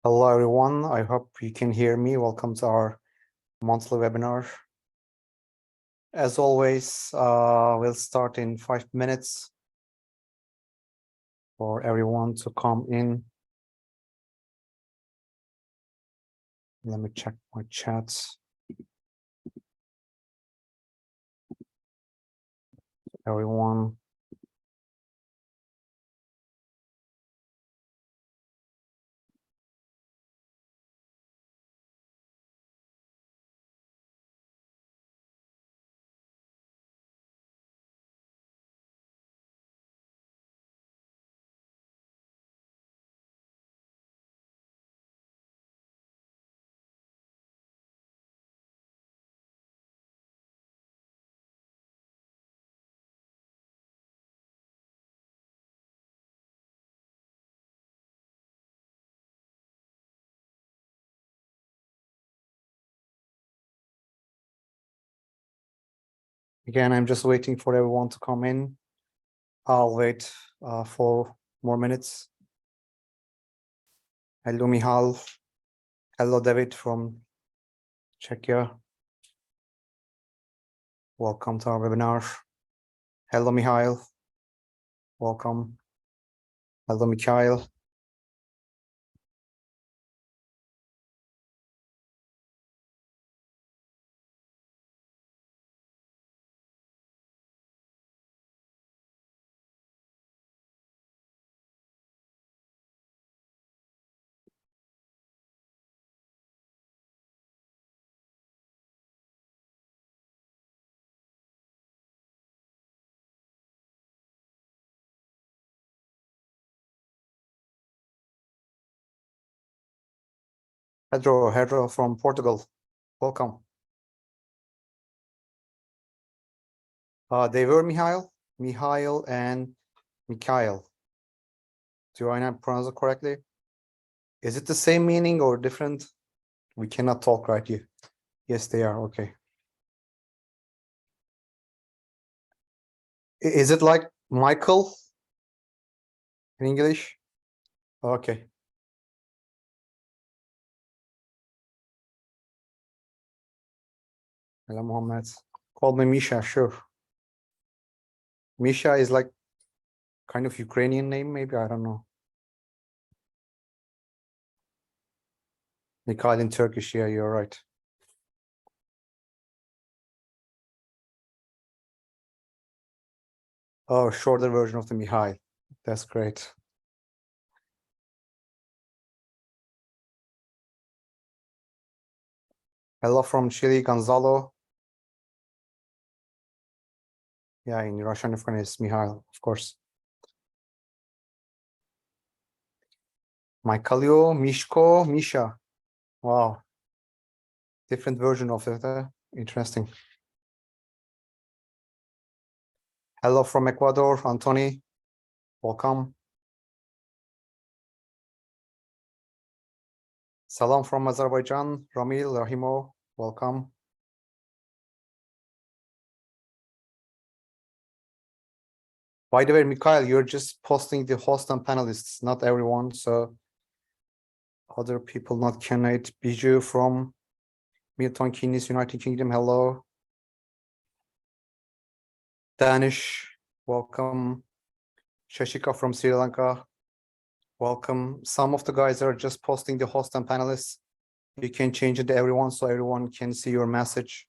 Hello, everyone. I hope you can hear me. Welcome to our monthly webinar. As always, we'll start in 5 minutes for everyone to come in. Let me check my chats. Everyone. Again, I'm just waiting for everyone to come in. I'll wait 4 more minutes. Hello, Michal. Hello, David from Czechia. Welcome to our webinar. Hello, Michael. Welcome. Hello, Mikhail. Pedro from Portugal. Welcome. They were Mihail and Mikhail. Do I not pronounce it correctly? Is it the same meaning or different? We cannot talk right here. Yes, they are. Okay. Is it like Michael in English? Okay. Hello, Mohammed. Call me Misha, sure. Misha is like kind of Ukrainian name, maybe, I don't know. Mikhail in Turkish, yeah, you're right. Oh, shorter version of the Mihail. That's great. Hello from Chile, Gonzalo. Yeah, in Russian, of course, it's Mihail, of course. Michaelio, Mishko, Misha. Wow. Different version of it. Interesting. Hello from Ecuador, Anthony. Welcome. Salam from Azerbaijan, Ramil, Rahimo. Welcome. By the way, Mikhail, you're just posting the host and panelists, not everyone. So other people not connect. Biju from Milton Keynes, United Kingdom. Hello. Danish. Welcome. Shashika from Sri Lanka. Welcome. Some of the guys are just posting the host and panelists. You can change it to everyone so everyone can see your message.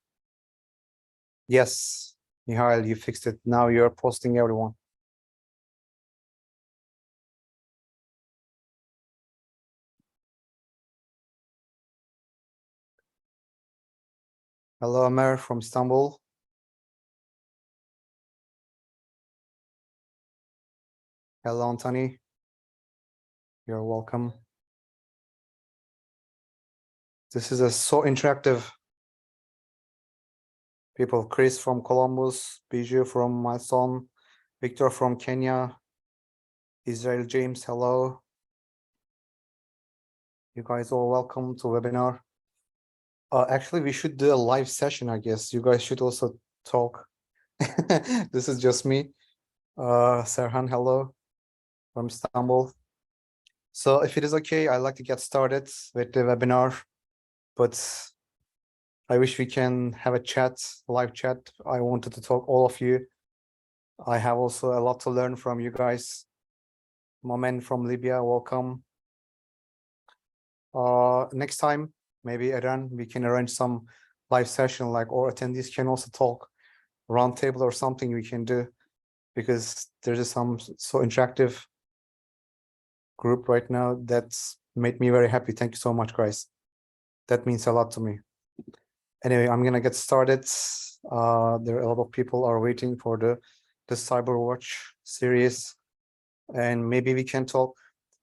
Yes, Mihail, you fixed it. Now you're posting everyone. Hello, Amer from Istanbul. Hello, Anthony. You're welcome. This is so interactive. People, Chris from Columbus, Biju from my son, Victor from Kenya, Israel James, hello. You guys all welcome to webinar. Actually, we should do a live session, I guess. You guys should also talk. This is just me. Serhan, hello from Istanbul. So if it is okay, I'd like to get started with the webinar, but I wish we can have a chat, live chat. I wanted to talk all of you. I have also a lot to learn from you guys. Momen from Libya, welcome. Next time, maybe Eren, we can arrange some live session, like, or attendees can also talk, roundtable or something we can do, because there's some so interactive group right now that's made me very happy. Thank you so much, guys. That means a lot to me. Anyway, I'm gonna get started. There are a lot of people are waiting for the CyberWatch series, and maybe we can talk.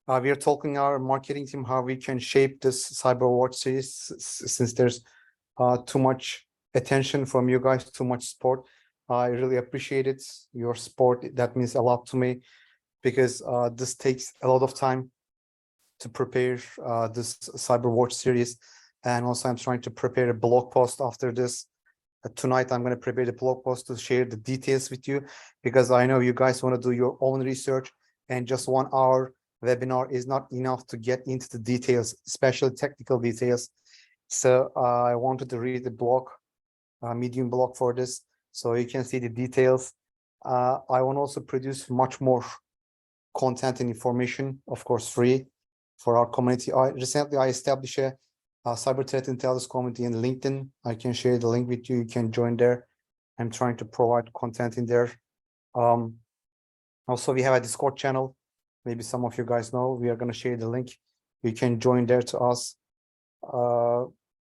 We are talking our marketing team how we can shape this CyberWatch series, since there's too much attention from you guys, too much support. I really appreciate it, your support. That means a lot to me, because this takes a lot of time to prepare this CyberWatch series. And also I'm trying to prepare a blog post after this. Tonight, I'm going to prepare the blog post to share the details with you, because I know you guys want to do your own research, and just 1 hour webinar is not enough to get into the details, especially technical details. So I wanted to read the blog, Medium blog for this, so you can see the details. I want to also produce much more content and information, of course, free for our community. Recently I established a cyber threat intelligence community in LinkedIn. I can share the link with you. You can join there. I'm trying to provide content in there. Also, we have a Discord channel. Maybe some of you guys know. We are going to share the link. You can join there to us.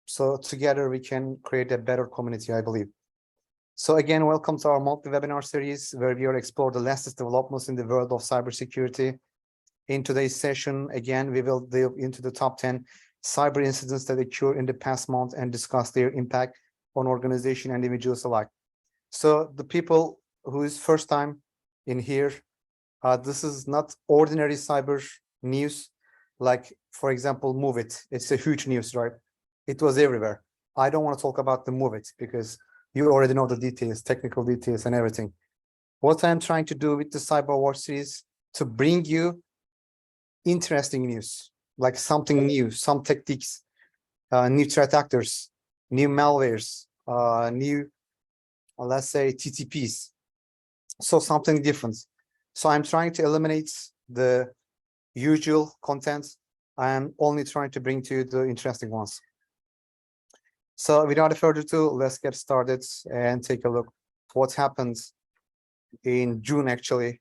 So together we can create a better community, I believe. So again, welcome to our monthly webinar series, where we will explore the latest developments in the world of cybersecurity. In today's session, again, we will delve into the top 10 cyber incidents that occurred in the past month and discuss their impact on organization and individuals alike. So the people who is first time in here, this is not ordinary cyber news. Like, for example, Move It. It's a huge news, right? It was everywhere. I don't want to talk about the Move It, because you already know the details, technical details and everything. What I'm trying to do with the CyberWatch series, to bring you interesting news, like something new, some tactics, new threat actors, new malwares, new, let's say, TTPs. So something different. So I'm trying to eliminate the usual content. I'm only trying to bring to you the interesting ones. So without further ado, let's get started and take a look what happened in June, actually,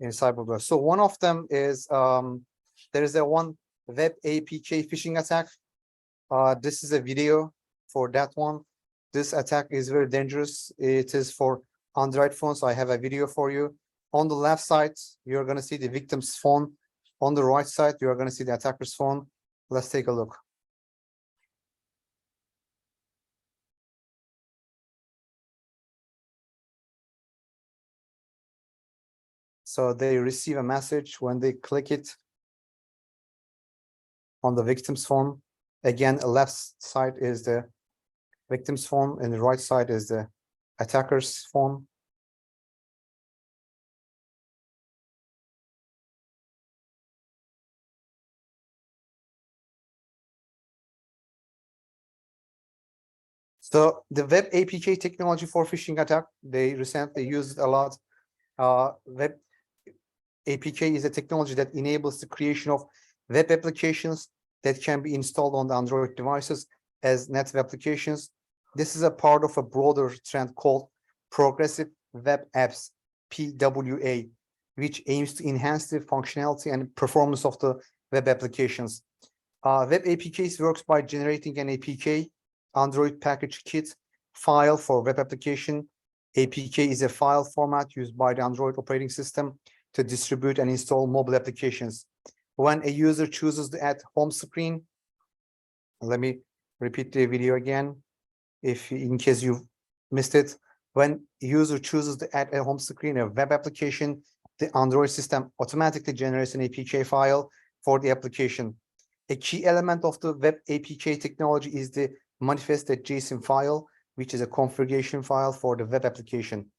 in CyberWatch. So one of them is there is a one web APK phishing attack. This is a video for that one. This attack is very dangerous. It is for Android phones. I have a video for you. On the left side, you're going to see the victim's phone. On the right side, you're going to see the attacker's phone. Let's take a look. So they receive a message when they click it on the victim's phone. Again, the left side is the victim's phone and the right side is the attacker's phone. So the web APK technology for phishing attack, they recently used a lot. Web APK is a technology that enables the creation of web applications that can be installed on the Android devices as native applications. This is a part of a broader trend called Progressive Web Apps, PWA, which aims to enhance the functionality and performance of the web applications. Web APKs works by generating an APK, Android package kit file for web application. APK is a file format used by the Android operating system to distribute and install mobile applications. When a user chooses to add home screen, let me repeat the video again, if in case you missed it. When a user chooses to add a home screen, a web application, the Android system automatically generates an APK file for the application. A key element of the web APK technology is the manifest.json file, which is a configuration file for the web application.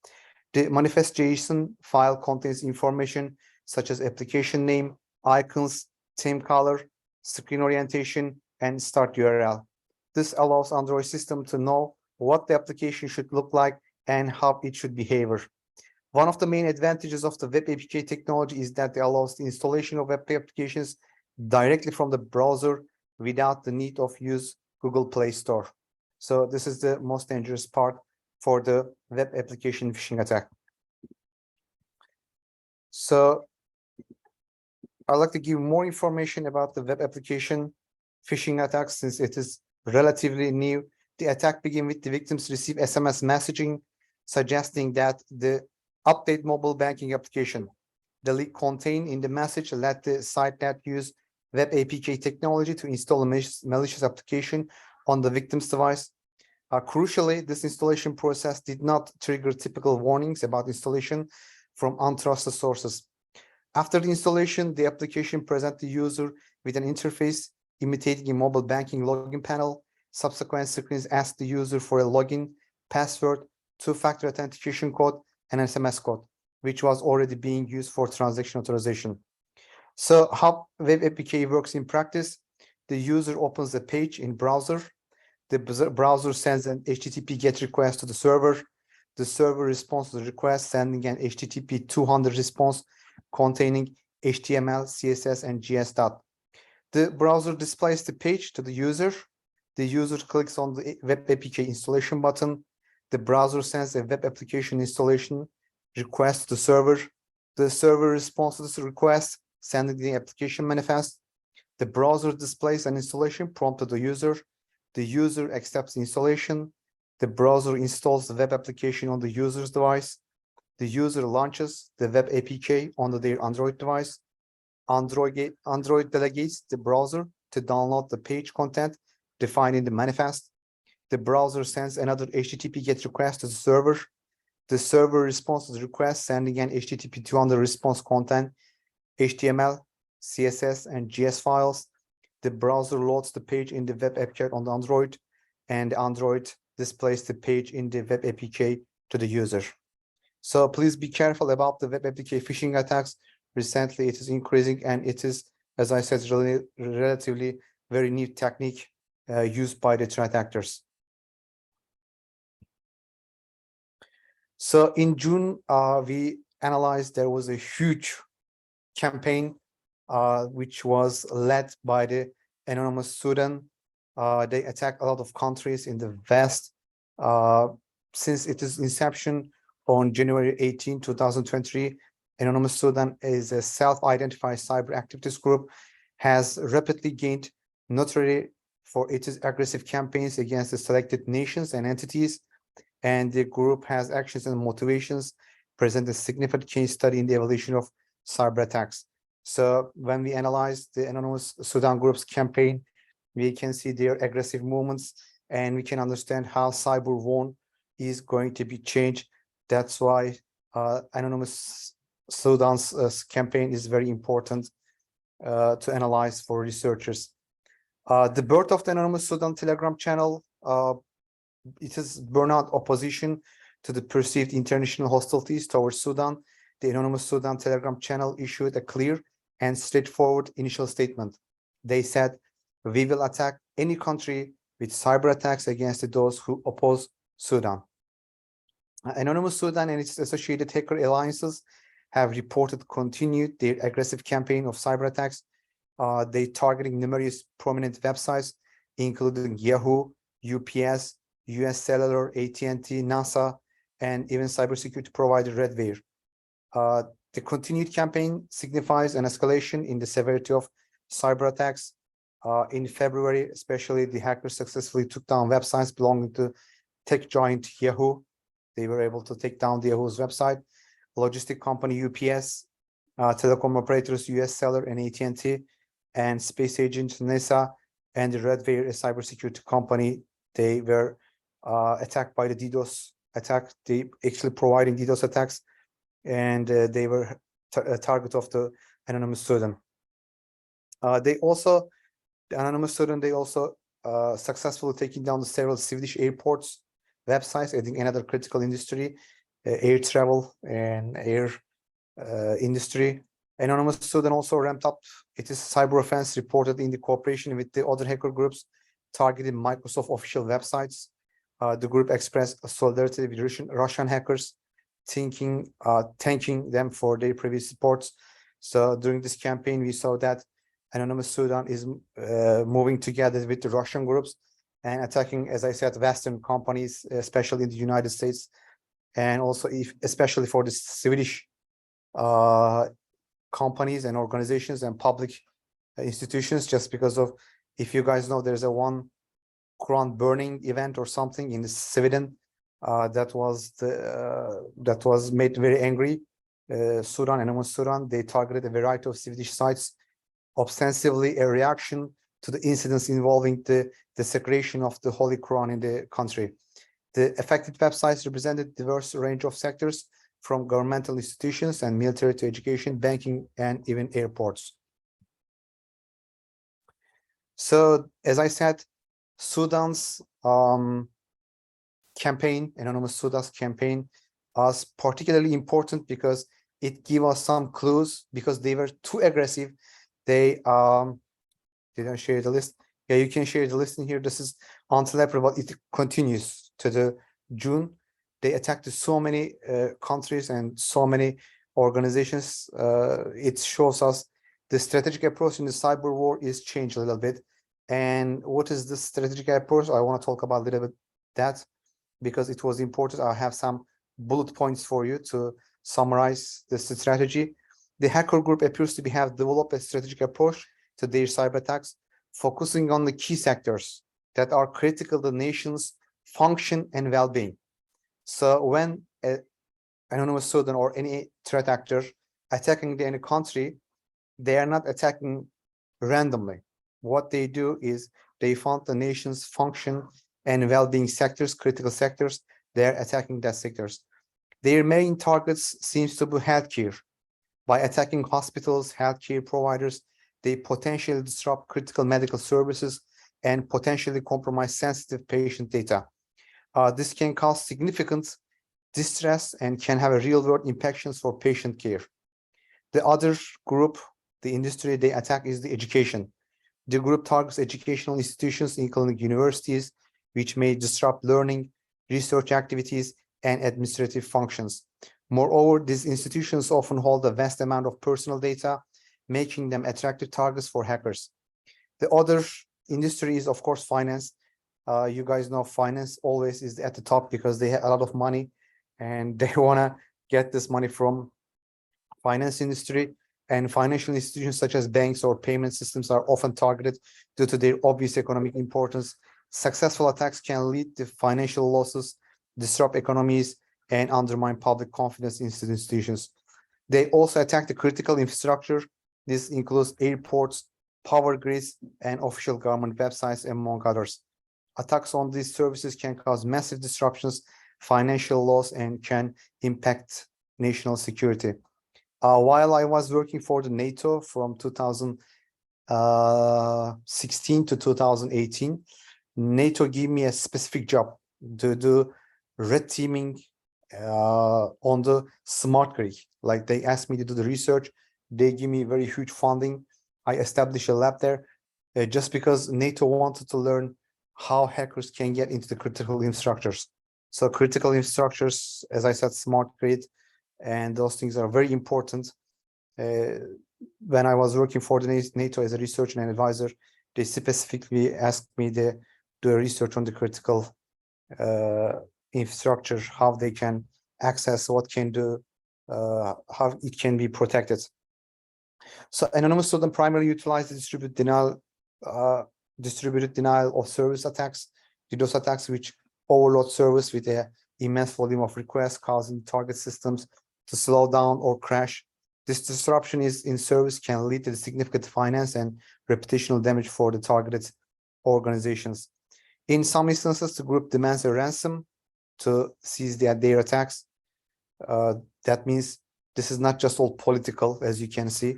The manifest.json file contains information such as application name, icons, theme color, screen orientation, and start URL. This allows Android system to know what the application should look like and how it should behave. One of the main advantages of the web APK technology is that it allows the installation of web applications directly from the browser without the need of use Google Play Store. So this is the most dangerous part for the web application phishing attack. So I'd like to give more information about the web application phishing attack since it is relatively new. The attack began with the victims receive SMS messaging suggesting that the update mobile banking application. The link contained in the message let the site that use web APK technology to install a malicious application on the victim's device. Crucially, this installation process did not trigger typical warnings about installation from untrusted sources. After the installation, the application presents the user with an interface imitating a mobile banking login panel. Subsequent screens ask the user for a login, password, two-factor authentication code, and SMS code, which was already being used for transaction authorization. So how web APK works in practice, the user opens a page in browser. The browser sends an HTTP GET request to the server. The server responds to the request, sending an HTTP 200 response containing HTML, CSS, and JS. The browser displays the page to the user. The user clicks on the web APK installation button. The browser sends a web application installation request to the server. The server responds to this request, sending the application manifest. The browser displays an installation prompt to the user. The user accepts the installation. The browser installs the web application on the user's device. The user launches the web APK on their Android device. Android delegates the browser to download the page content defined in the manifest. The browser sends another HTTP GET request to the server. The server responds to the request, sending an HTTP 200 response content, HTML, CSS, and JS files. The browser loads the page in the web APK on the Android, and Android displays the page in the web APK to the user. So please be careful about the web APK phishing attacks. Recently, it is increasing, and it is, as I said, really relatively very new technique used by the threat actors. So in June, we analyzed there was a huge campaign which was led by the anonymous Sudan. They attacked a lot of countries in the West. Since its inception on January 18, 2023, Anonymous Sudan is a self-identified cyber activist group, has rapidly gained notoriety for its aggressive campaigns against the selected nations and entities, and the group has actions and motivations present a significant case study in the evolution of cyber attacks. So when we analyze the Anonymous Sudan group's campaign, we can see their aggressive movements, and we can understand how cyber war is going to be changed. That's why Anonymous Sudan's campaign is very important to analyze for researchers. The birth of the Anonymous Sudan Telegram channel, it is born out opposition to the perceived international hostilities towards Sudan. The Anonymous Sudan Telegram channel issued a clear and straightforward initial statement. They said, "We will attack any country with cyber attacks against those who oppose Sudan." Anonymous Sudan and its associated hacker alliances have reported continued their aggressive campaign of cyber attacks. They targeting numerous prominent websites, including Yahoo, UPS, US Cellular, AT&T, NASA, and even cybersecurity provider Redware. The continued campaign signifies an escalation in the severity of cyber attacks. In February, especially, the hackers successfully took down websites belonging to tech giant Yahoo. They were able to take down the Yahoo's website, logistic company UPS, telecom operators US Cellular and AT&T, and space agent NASA, and the Redware, a cybersecurity company. They were attacked by the DDoS attack. They actually providing DDoS attacks, and they were a target of the Anonymous Sudan. The Anonymous Sudan, they also successfully taking down the several Swedish airports websites, adding another critical industry, air travel and air industry. Anonymous Sudan also ramped up its cyber offense, reported in the cooperation with the other hacker groups targeting Microsoft official websites. The group expressed solidarity with Russian hackers, thanking them for their previous supports. So during this campaign, we saw that Anonymous Sudan is moving together with the Russian groups and attacking, as I said, Western companies, especially in the United States, and also especially for the Swedish companies and organizations and public institutions, just because of, if you guys know, there's a one Quran burning event or something in Sweden that was made very angry. Sudan, Anonymous Sudan, they targeted a variety of Swedish sites, ostensibly a reaction to the incidents involving the desecration of the Holy Quran in the country. The affected websites represented a diverse range of sectors, from governmental institutions and military to education, banking, and even airports. So, as I said, Sudan's campaign, Anonymous Sudan's campaign, was particularly important because it gave us some clues, because they were too aggressive. They didn't share the list. Yeah, you can share the list in here. This is until April, but it continues to the June. They attacked so many countries and so many organizations. It shows us the strategic approach in the cyber war is changed a little bit. And what is the strategic approach? I want to talk about a little bit that, because it was important. I have some bullet points for you to summarize this strategy. The hacker group appears to have developed a strategic approach to their cyber attacks, focusing on the key sectors that are critical to the nation's function and well-being. So when Anonymous Sudan or any threat actor attacking any country, they are not attacking randomly. What they do is they found the nation's function and well-being sectors, critical sectors. They're attacking that sectors. Their main targets seems to be healthcare. By attacking hospitals, healthcare providers, they potentially disrupt critical medical services and potentially compromise sensitive patient data. This can cause significant distress and can have a real-world implications for patient care. The other group, the industry they attack, is the education. The group targets educational institutions, including universities, which may disrupt learning, research activities, and administrative functions. Moreover, these institutions often hold a vast amount of personal data, making them attractive targets for hackers. The other industry is, of course, finance. You guys know finance always is at the top because they have a lot of money and they want to get this money from finance industry. And financial institutions such as banks or payment systems are often targeted due to their obvious economic importance. Successful attacks can lead to financial losses, disrupt economies, and undermine public confidence in institutions. They also attack the critical infrastructure. This includes airports, power grids, and official government websites, among others. Attacks on these services can cause massive disruptions, financial loss, and can impact national security. While I was working for the NATO from 2016 to 2018, NATO gave me a specific job to do red teaming on the smart grid. Like, they asked me to do the research. They give me very huge funding. I established a lab there just because NATO wanted to learn how hackers can get into the critical infrastructures. So critical infrastructures, as I said, smart grid, and those things are very important. When I was working for the NATO as a researcher and advisor, they specifically asked me to do a research on the critical infrastructure, how they can access, what can do, how it can be protected. So Anonymous Sudan primarily utilized the distributed denial of service attacks, DDoS attacks, which overload service with an immense volume of requests, causing target systems to slow down or crash. This disruption in service can lead to significant finance and reputational damage for the targeted organizations. In some instances, the group demands a ransom to cease their attacks. That means this is not just all political, as you can see.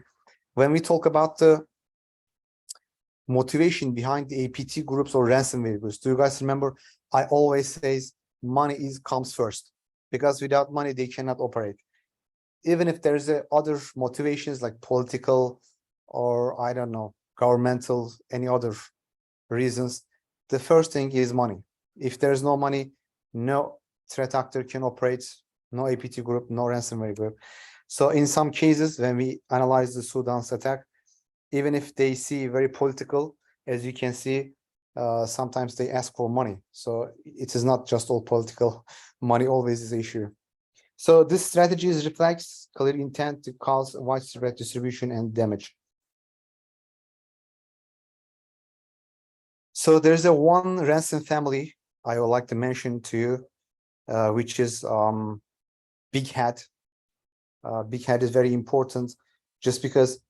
When we talk about the motivation behind the APT groups or ransomware groups, do you guys remember? I always say money comes first, because without money, they cannot operate. even if there's other motivations like political or I don't know, governmental, any other reasons, the first thing is money. If there's no money, no threat actor can operate, no APT group, no ransomware group. So in some cases, when we analyze the Sudan's attack, even if they see very political, as you can see, sometimes they ask for money. So it is not just all political. Money always is an issue. So this strategy reflects clear intent to cause widespread distribution and damage. So there's a one ransom family I would like to mention to you, which is Big Hat. Big Hat is very important just because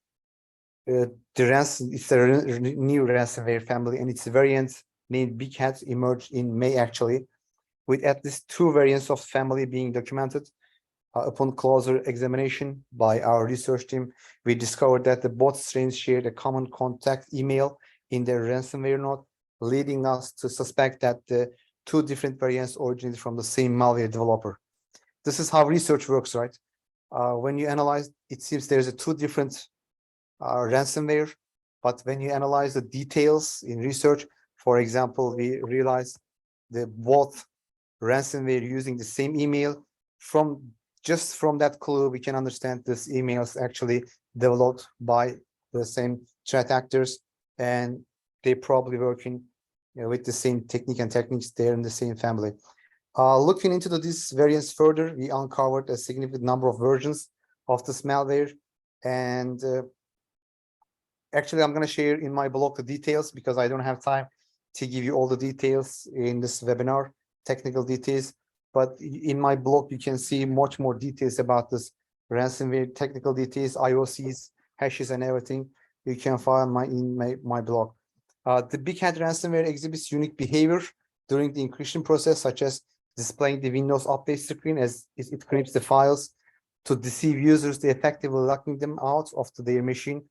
the ransom, it's a new ransomware family, and its variant named Big Hat emerged in May actually, with at least 2 variants of family being documented. Upon closer examination by our research team, we discovered that the both strains shared a common contact email in their ransomware node, leading us to suspect that the 2 different variants originated from the same malware developer. This is how research works, right? When you analyze, it seems there's 2 different ransomware, but when you analyze the details in research, for example, we realized that both ransomware using the same email. Just from that clue, we can understand this email is actually developed by the same threat actors, and they probably working with the same technique and techniques. They're in the same family. Looking into these variants further, we uncovered a significant number of versions of this malware, and actually, I'm going to share in my blog the details because I don't have time to give you all the details in this webinar, technical details. But in my blog, you can see much more details about this ransomware, technical details, IOCs, hashes, and everything. You can find in my blog. The Big Hat ransomware exhibits unique behavior during the encryption process, such as displaying the Windows update screen as it encrypts the files to deceive users, they effectively locking them out of their machine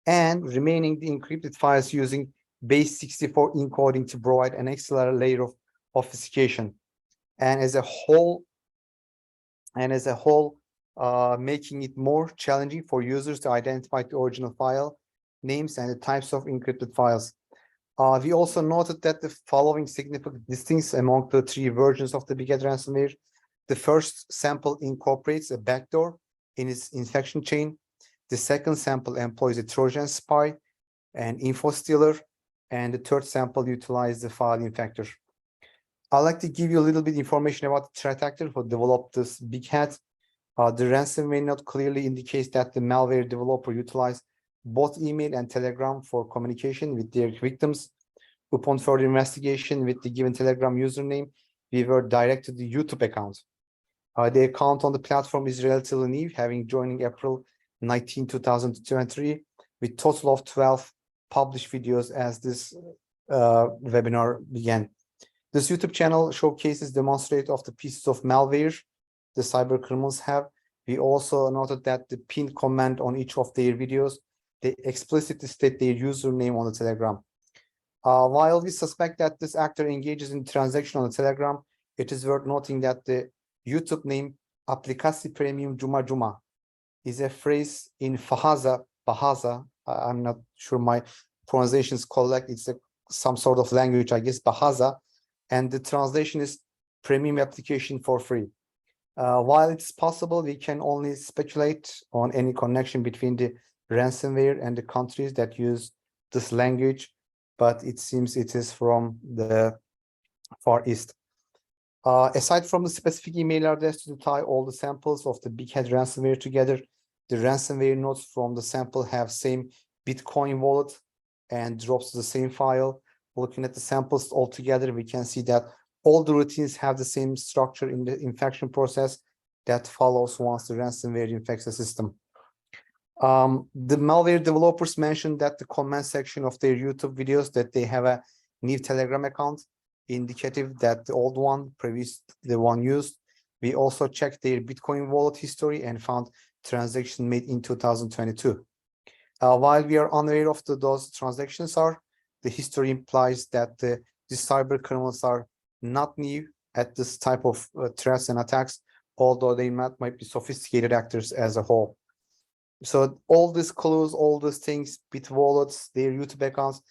and remaining the encrypted files using base64 encoding to provide an extra layer of obfuscation. And as a whole, making it more challenging for users to identify the original file names and the types of encrypted files. We also noted that the following significant distinctions among the 3 versions of the Big Hat ransomware. The first sample incorporates a backdoor in its infection chain. The second sample employs a Trojan spy, an info stealer, and the third sample utilizes the file infector. I'd like to give you a little bit information about the threat actor who developed this Big Hat. The ransomware note clearly indicates that the malware developer utilized both email and Telegram for communication with their victims. Upon further investigation with the given Telegram username, we were directed to the YouTube account. The account on the platform is relatively new, having joined in April 19, 2023, with total of 12 published videos as this webinar began. This YouTube channel showcases demonstrate of the pieces of malware the cyber criminals have. We also noted that the pinned comment on each of their videos, they explicitly state their username on the Telegram. While we suspect that this actor engages in transaction on the Telegram, it is worth noting that the YouTube name Aplikasi Premium Juma Juma is a phrase in Bahasa. I'm not sure my pronunciation is correct. It's some sort of language, I guess, Bahasa. And the translation is premium application for free. While it's possible, we can only speculate on any connection between the ransomware and the countries that use this language, but it seems it is from the Far East. Aside from the specific email address to tie all the samples of the Big Hat ransomware together, the ransomware nodes from the sample have same Bitcoin wallet and drops to the same file. Looking at the samples all together, we can see that all the routines have the same structure in the infection process that follows once the ransomware infects the system. The malware developers mentioned that the comment section of their YouTube videos that they have a new Telegram account, indicative that the old one, previous the one used. We also checked their Bitcoin wallet history and found transactions made in 2022. While we are unaware of those transactions the history implies that these cyber criminals are not new at this type of threats and attacks. although they might be sophisticated actors as a whole. So all these clues, all these things, bit wallets, their YouTube accounts,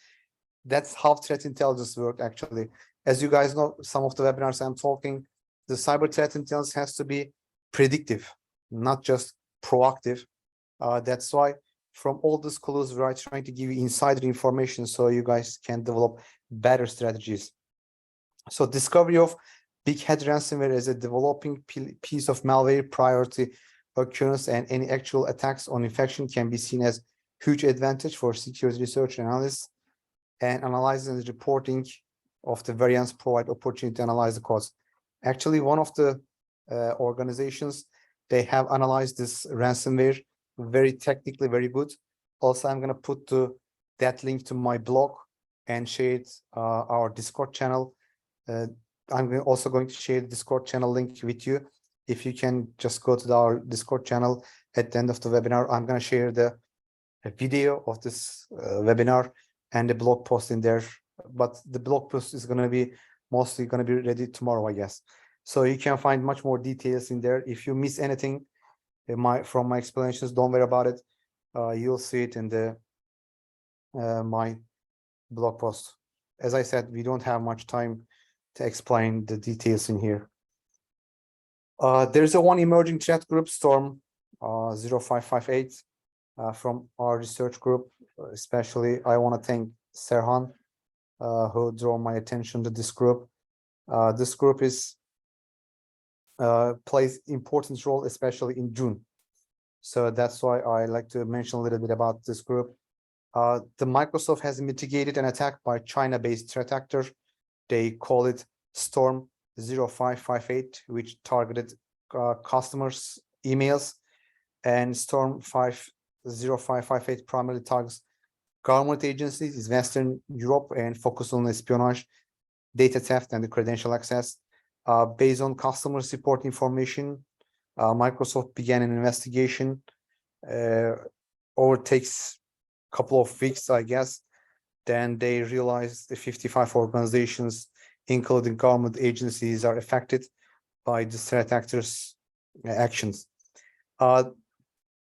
that's how threat intelligence work actually. As you guys know, some of the webinars I'm talking, the cyber threat intelligence has to be predictive, not just proactive. That's why from all these clues, we're trying to give you insider information so you guys can develop better strategies. So discovery of big head ransomware as a developing piece of malware prior to occurrence, and any actual attacks on infection can be seen as huge advantage for security research analysts, and analyzing and reporting of the variants provide opportunity to analyze the cause. Actually, one of the organizations, they have analyzed this ransomware very technically, very good. Also, I'm going to put that link to my blog and share it our Discord channel. I'm also going to share the Discord channel link with you. If you can just go to our Discord channel at the end of the webinar, I'm going to share the video of this webinar and the blog post in there. But the blog post is going to be mostly going to be ready tomorrow, I guess. So you can find much more details in there. If you miss anything from my explanations, don't worry about it. You'll see it in the my blog post. As I said, we don't have much time to explain the details in here. There's one emerging threat group, Storm 0558, from our research group. Especially, I want to thank Serhan, who drew my attention to this group. This group plays important role, especially in June. So that's why I like to mention a little bit about this group. The Microsoft has mitigated an attack by China-based threat actor. They call it Storm 0558, which targeted customers' emails, and Storm 0558 primarily targets government agencies in Western Europe and focus on espionage, data theft, and the credential access. Based on customer support information, Microsoft began an investigation. Takes a couple of weeks, I guess. Then they realized the 55 organizations, including government agencies, are affected by the threat actors' actions.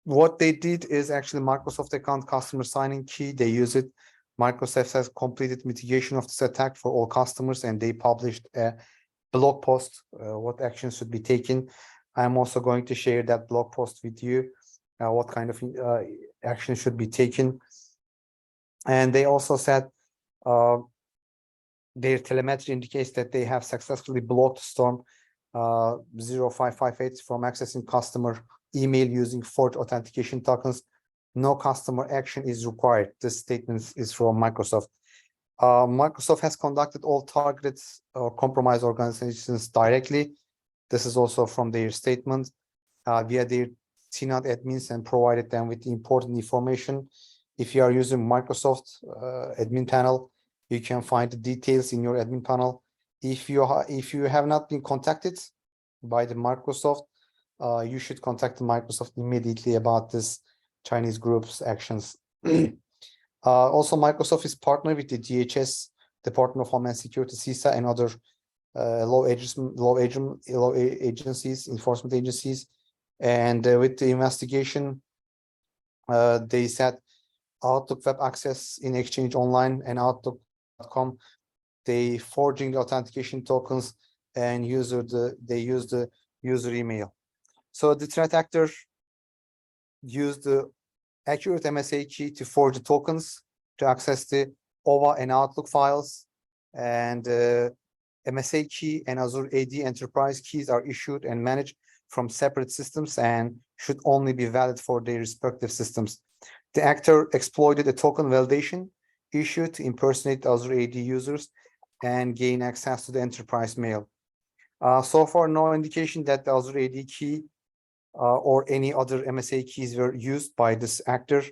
What they did is actually Microsoft account customer signing key. They use it. Microsoft has completed mitigation of this attack for all customers, and they published a blog post, what actions should be taken. I'm also going to share that blog post with you, what kind of action should be taken. And they also said their telemetry indicates that they have successfully blocked Storm 0558 from accessing customer email using forged authentication tokens. No customer action is required. This statement is from Microsoft. Microsoft has conducted all targeted or compromised organizations directly. This is also from their statement via their CNAT admins, and provided them with important information. If you are using Microsoft admin panel, you can find the details in your admin panel. If you have not been contacted by the Microsoft, you should contact Microsoft immediately about this Chinese group's actions. Also, Microsoft is partnered with the DHS, Department of Homeland Security, CISA, and other law agencies, enforcement agencies. And with the investigation, they said Outlook Web Access in Exchange Online and Outlook.com, they forging the authentication tokens and they use the user email. So the threat actor used the accurate MSA key to forge the tokens to access the OVA and Outlook files, and MSA key and Azure AD enterprise keys are issued and managed from separate systems and should only be valid for their respective systems. The actor exploited a token validation issue to impersonate Azure AD users and gain access to the enterprise mail. So far, no indication that the Azure AD key or any other MSA keys were used by this actor.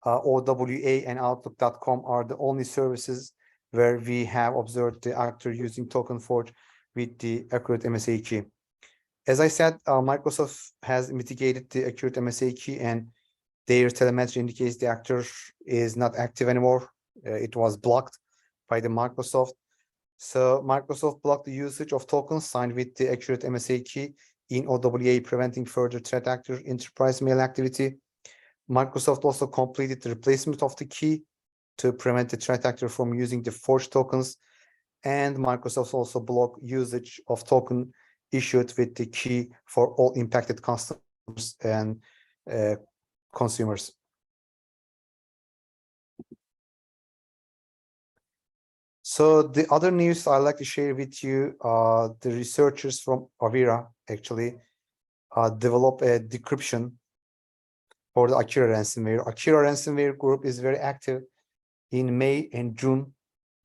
OWA and Outlook.com are the only services where we have observed the actor using token forge with the accurate MSA key. As I said, Microsoft has mitigated the accurate MSA key, and their telemetry indicates the actor is not active anymore. It was blocked by the Microsoft. So Microsoft blocked the usage of tokens signed with the accurate MSA key in OWA, preventing further threat actor enterprise mail activity. Microsoft also completed the replacement of the key to prevent the threat actor from using the forged tokens. And Microsoft also blocked usage of token issued with the key for all impacted customers and consumers. So the other news I'd like to share with you, the researchers from Avira actually develop a decryption for the Akira ransomware. Akira ransomware group is very active in May and June.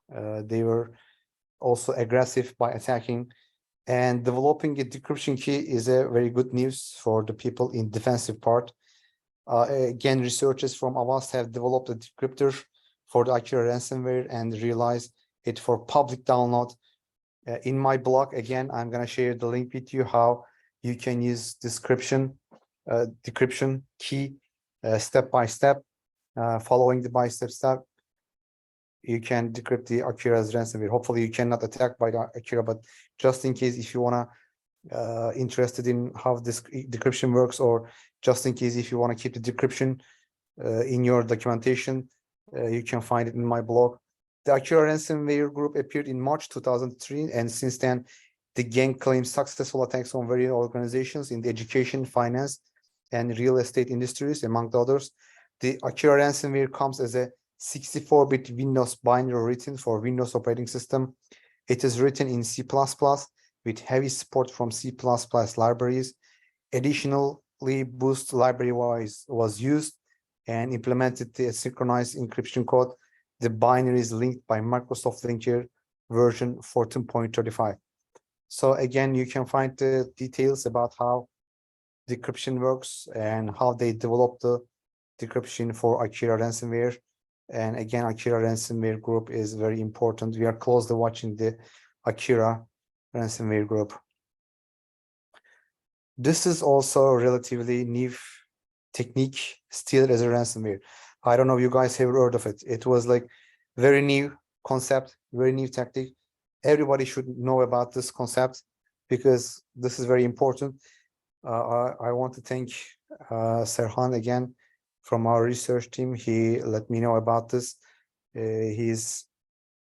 They were also aggressive by attacking, and developing a decryption key is a very good news for the people in defensive part. Again, researchers from Avast have developed a decryptor for the Akira ransomware and realized it for public download. In my blog, again, I'm going to share the link with you how you can use decryption key step by step. Following the step, you can decrypt the Akira's ransomware. Hopefully, you cannot attack by the Akira, but just in case, if you wanna interested in how this decryption works, or just in case if you want to keep the decryption in your documentation, you can find it in my blog. The Akira ransomware group appeared in March 2003, and since then, the gang claims successful attacks on various organizations in the education, finance, and real estate industries, among others. The Akira ransomware comes as a 64-bit Windows binary written for Windows operating system. It is written in C++ with heavy support from C++ libraries. Additionally, Boost library was used and implemented the synchronized encryption code. The binary is linked by Microsoft Linker version 14.35. So again, you can find the details about how decryption works and how they developed the decryption for Akira ransomware. And again, Akira ransomware group is very important. We are closely watching the Akira ransomware group. This is also a relatively new technique, steal as a ransomware. I don't know if you guys have heard of it. It was like very new concept, very new tactic. Everybody should know about this concept because this is very important. I want to thank Serhan again from our research team. He let me know about this. He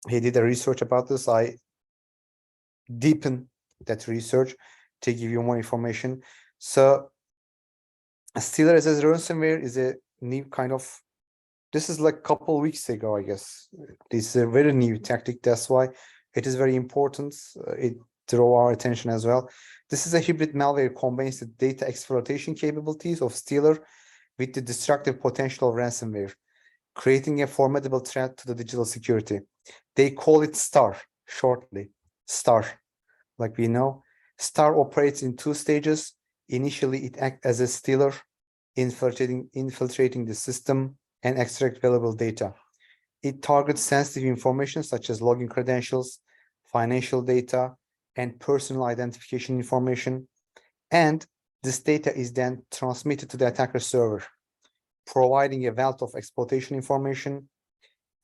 did a research about this. I deepened that research to give you more information. So stealer as a ransomware is a new kind of, this is like a couple of weeks ago, I guess. This is a very new tactic. That's why it is very important. It drew our attention as well. This is a hybrid malware, combines the data exploitation capabilities of stealer with the destructive potential of ransomware, creating a formidable threat to the digital security. They call it STAR, shortly. STAR, like we know. STAR operates in two stages. Initially, it acts as a stealer, infiltrating the system and extract valuable data. It targets sensitive information such as login credentials, financial data, and personal identification information. And this data is then transmitted to the attacker server, providing a wealth of exploitation information.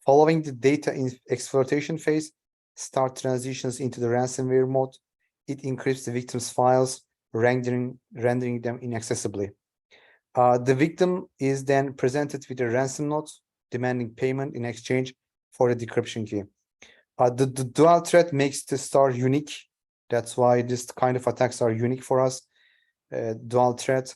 Following the data exploitation phase, STAR transitions into the ransomware mode. It encrypts the victim's files, rendering them inaccessible. The victim is then presented with a ransom note, demanding payment in exchange for a decryption key. The dual threat makes the STAR unique. That's why this kind of attacks are unique for us. Dual threat,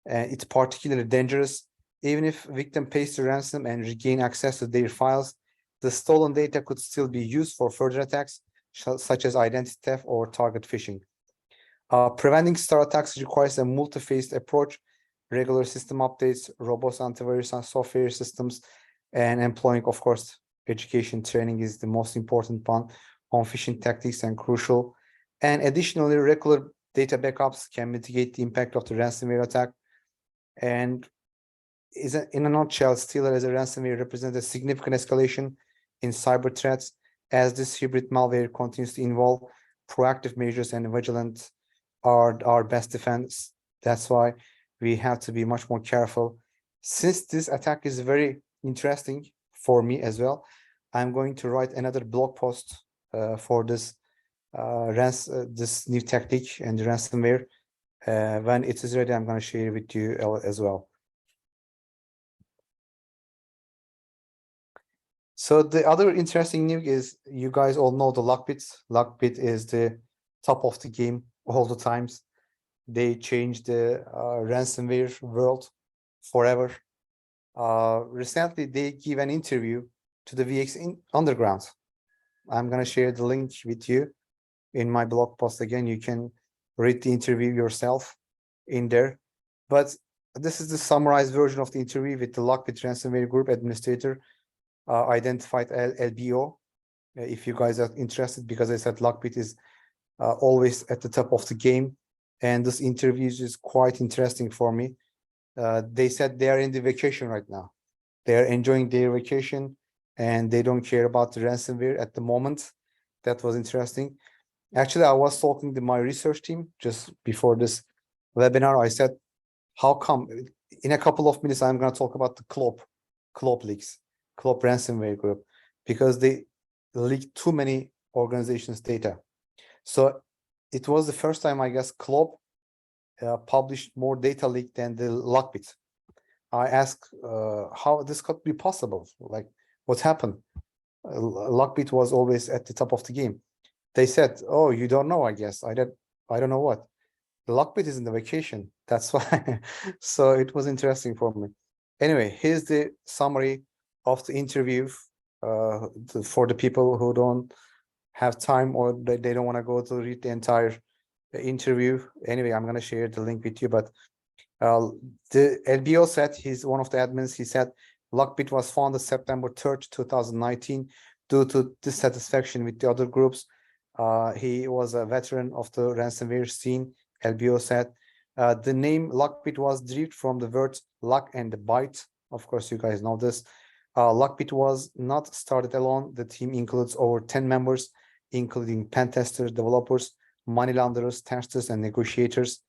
it's particularly dangerous. Even if victim pays the ransom and regain access to their files, the stolen data could still be used for further attacks, such as identity theft or target phishing. Preventing STAR attacks requires a multi-phased approach, regular system updates, robust antivirus and software systems, and employing, of course, education training is the most important one on phishing tactics and crucial. And additionally, regular data backups can mitigate the impact of the ransomware attack. And in a nutshell, stealer as a ransomware represents a significant escalation in cyber threats as this hybrid malware continues to involve proactive measures, and vigilance are our best defense. That's why we have to be much more careful. Since this attack is very interesting for me as well, I'm going to write another blog post for this this new tactic and ransomware. When it is ready, I'm going to share with you as well. So the other interesting news is you guys all know the Lockbit. Lockbit is the top of the game all the times. They changed the ransomware world forever. Recently, they give an interview to the VX Underground. I'm going to share the link with you in my blog post. Again, you can read the interview yourself in there. But this is the summarized version of the interview with the Lockbit ransomware group administrator, identified LBO. If you guys are interested, because I said Lockbit is always at the top of the game, and this interview is quite interesting for me. They said they are in the vacation right now. They are enjoying their vacation and they don't care about the ransomware at the moment. That was interesting. Actually, I was talking to my research team just before this webinar. I said, how come? In a couple of minutes, I'm going to talk about the CLOP leaks, CLOP ransomware group, because they leaked too many organizations' data. So it was the first time, I guess, CLOP published more data leak than the Lockbit. I asked how this could be possible. Like, what happened? Lockbit was always at the top of the game. They said, "Oh, you don't know, I guess." I don't know what. Lockbit is in the vacation. That's why. So it was interesting for me. Anyway, here's the summary of the interview for the people who don't have time or they don't want to go to read the entire interview. Anyway, I'm going to share the link with you, but the LBO said, he's one of the admins, he said Lockbit was founded September 3rd, 2019 due to dissatisfaction with the other groups. He was a veteran of the ransomware scene, LBO said. The name Lockbit was derived from the words lock and byte. Of course, you guys know this. Lockbit was not started alone. The team includes over 10 members, including pen testers, developers, money launderers, testers, and negotiators.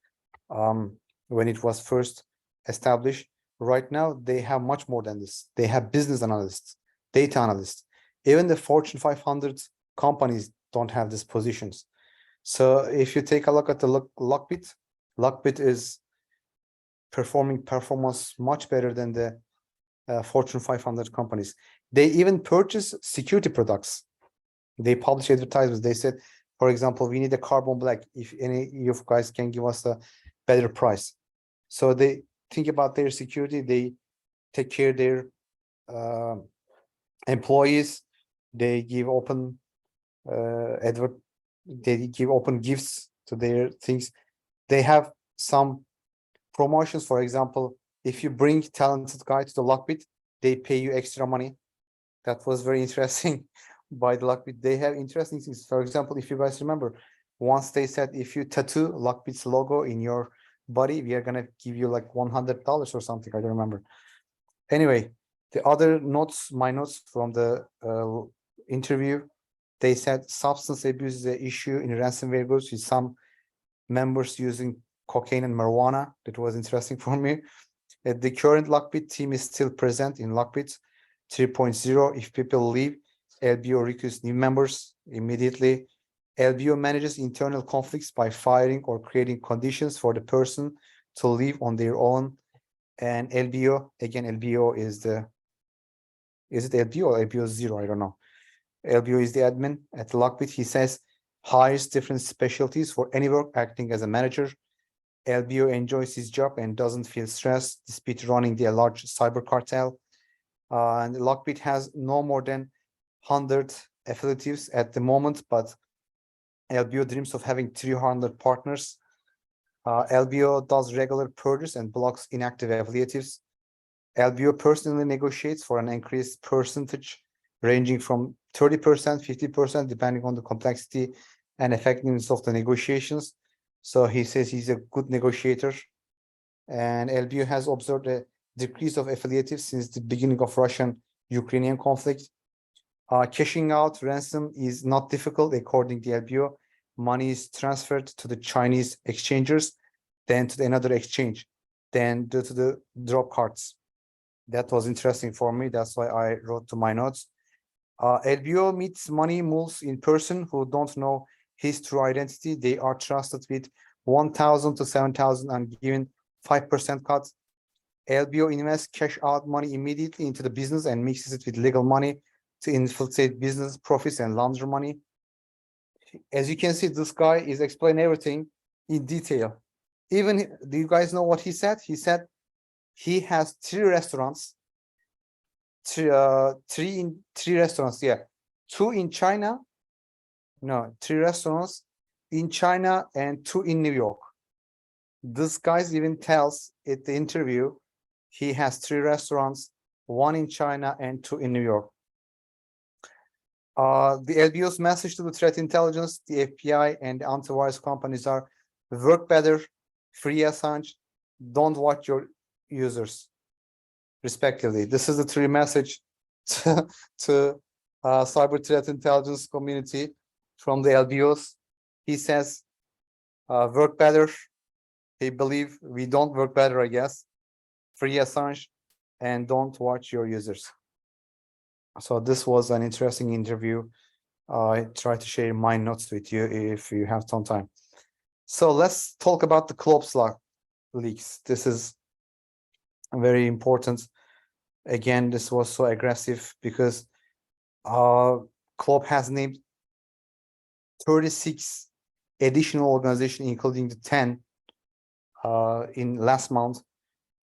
When it was first established. Right now, they have much more than this. They have business analysts, data analysts. Even the Fortune 500 companies don't have these positions. So if you take a look at the Lockbit, Lockbit is performing performance much better than the Fortune 500 companies. They even purchase security products. They publish advertisements. They said, for example, we need a carbon black. If any of you guys can give us a better price. So they think about their security. They take care of their employees. They give open they give open gifts to their things. They have some promotions. For example, if you bring talented guy to the Lockbit, they pay you extra money. That was very interesting by the Lockbit. They have interesting things. For example, if you guys remember, once they said if you tattoo Lockbit's logo in your body, we are gonna give you like $100 or something. I don't remember. Anyway, the other notes, my notes from the interview, they said substance abuse is an issue in ransomware groups with some members using cocaine and marijuana. That was interesting for me. The current Lockbit team is still present in Lockbit 3.0. If people leave, LBO recruits new members immediately. LBO manages internal conflicts by firing or creating conditions for the person to leave on their own. And LBO, again, LBO is it LBO or LBO 0? I don't know. LBO is the admin at Lockbit. He says, hires different specialties for any work, acting as a manager. LBO enjoys his job and doesn't feel stressed despite running the large cyber cartel. And Lockbit has no more than 100 affiliates at the moment, but LBO dreams of having 300 partners. LBO does regular purges and blocks inactive affiliates. LBO personally negotiates for an increased percentage ranging from 30%, 50%, depending on the complexity and effectiveness of the negotiations. So he says he's a good negotiator. And LBO has observed a decrease of affiliates since the beginning of Russian-Ukrainian conflict. Cashing out ransom is not difficult, according to LBO. Money is transferred to the Chinese exchangers, then to another exchange, then to the drop cards. That was interesting for me. That's why I wrote to my notes. LBO meets money moves in person who don't know his true identity. They are trusted with 1,000 to 7,000, I'm giving 5% cut. LBO invests cash out money immediately into the business and mixes it with legal money to infiltrate business profits and launder money. As you can see, this guy is explaining everything in detail. Even, do you guys know what he said? He said he has 3 restaurants, three restaurants, yeah. 2 in China, no, 3 restaurants in China and 2 in New York. This guy even tells at the interview, he has 3 restaurants, 1 in China and 2 in New York. The LBO's message to the threat intelligence, the FBI, and the antivirus companies are: work better, free Assange, don't watch your users, respectively. This is the 3 message to cyber threat intelligence community from the LBOs. He says, work better. They believe we don't work better, I guess. Free Assange, and don't watch your users. So this was an interesting interview. I try to share my notes with you if you have some time. So let's talk about the Klops leaks. This is very important. Again, this was so aggressive because Klop has named 36 additional organizations, including the 10 in last month.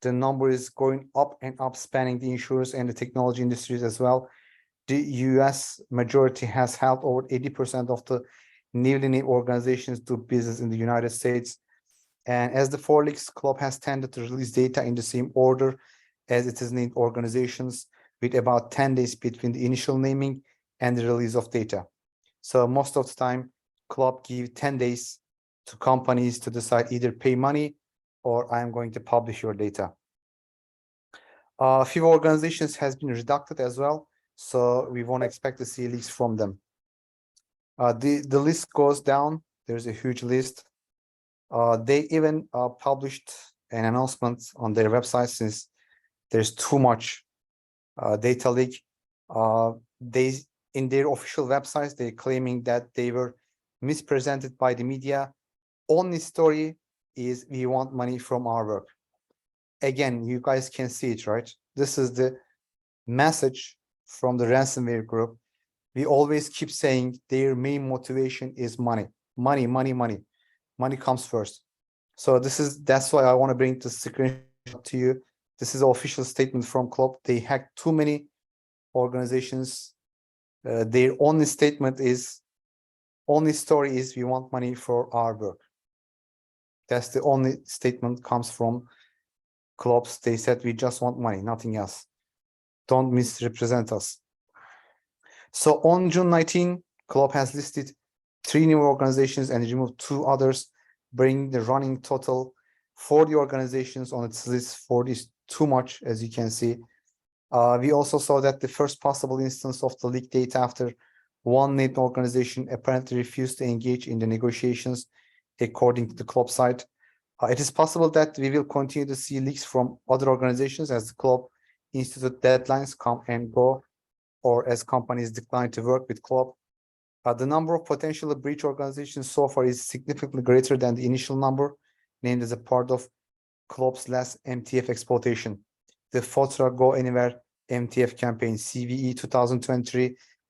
The number is going up and up, spanning the insurance and the technology industries as well. The US majority has held over 80% of the newly named organizations do business in the United States. And as the 4 leaks, Klop has tended to release data in the same order as it is named organizations, with about 10 days between the initial naming and the release of data. So most of the time, Klop gives 10 days to companies to decide either pay money or I'm going to publish your data. A few organizations has been redacted as well, so we won't expect to see leaks from them. The list goes down. There's a huge list. They even published an announcement on their website, since there's too much data leak. They, in their official websites, they're claiming that they were mispresented by the media. Only story is we want money from our work. Again, you guys can see it, right? This is the message from the ransomware group. We always keep saying their main motivation is money. Money, money, money. Money comes first. So that's why I want to bring the screenshot to you. This is an official statement from Klop. They hacked too many organizations. Their only statement is, only story is we want money for our work. That's the only statement comes from Klops. They said we just want money, nothing else. Don't misrepresent us. So on June 19, Klop has listed 3 new organizations and removed 2 others, bringing the running total 40 organizations on its list. 40 is too much, as you can see. We also saw that the first possible instance of the leaked data after one named organization apparently refused to engage in the negotiations, according to the Klop site. It is possible that we will continue to see leaks from other organizations as the Klop Institute deadlines come and go, or as companies decline to work with Klop. The number of potential breach organizations so far is significantly greater than the initial number, named as a part of Klop's last MTF exploitation, the FOTRA Go Anywhere MTF campaign, CVE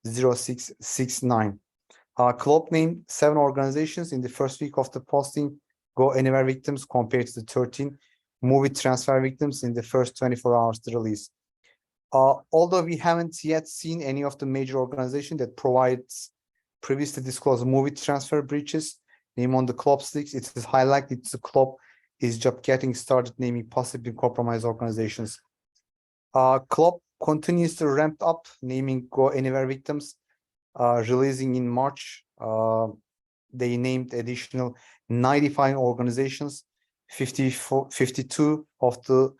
2023-0669. Klop named 7 organizations in the first week of the posting Go Anywhere victims, compared to the 13 movie transfer victims in the first 24 hours to release. Although we haven't yet seen any of the major organizations that provides previously disclosed movie transfer breaches named on the Klop's leaks, it is highly likely the Klop is just getting started naming possibly compromised organizations. Klop continues to ramp up naming Go Anywhere victims, releasing in March. They named additional 95 organizations, 52 of the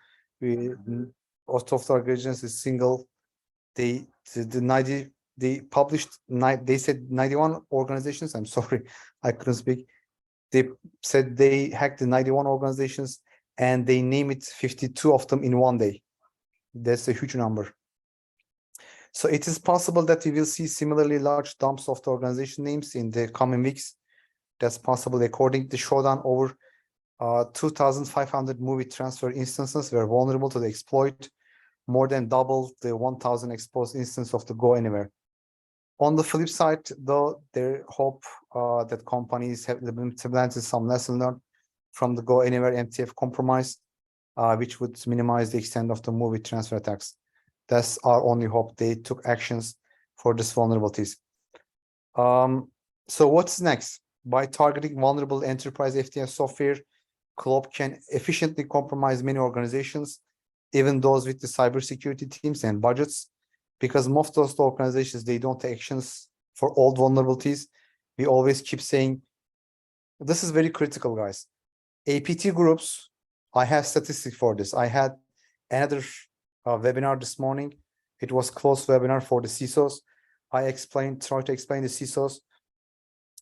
organizations is single. They published, they said 91 organizations. I'm sorry, I couldn't speak. They said they hacked the 91 organizations and they name it 52 of them in one day. That's a huge number. So it is possible that we will see similarly large dumps of the organization names in the coming weeks. that's possible. According to Shodan, over 2,500 movie transfer instances were vulnerable to the exploit, more than double the 1,000 exposed instance of the Go Anywhere. On the flip side, though, they hope that companies have implemented some lesson learned from the Go Anywhere MTF compromise, which would minimize the extent of the movie transfer attacks. That's our only hope. They took actions for these vulnerabilities. So what's next? By targeting vulnerable enterprise FTS software, CLOP can efficiently compromise many organizations, even those with the cybersecurity teams and budgets, because most of those organizations, they don't take actions for old vulnerabilities. We always keep saying, this is very critical, guys. APT groups, I have statistics for this. I had another webinar this morning. It was closed webinar for the CISOs. I tried to explain the CISOs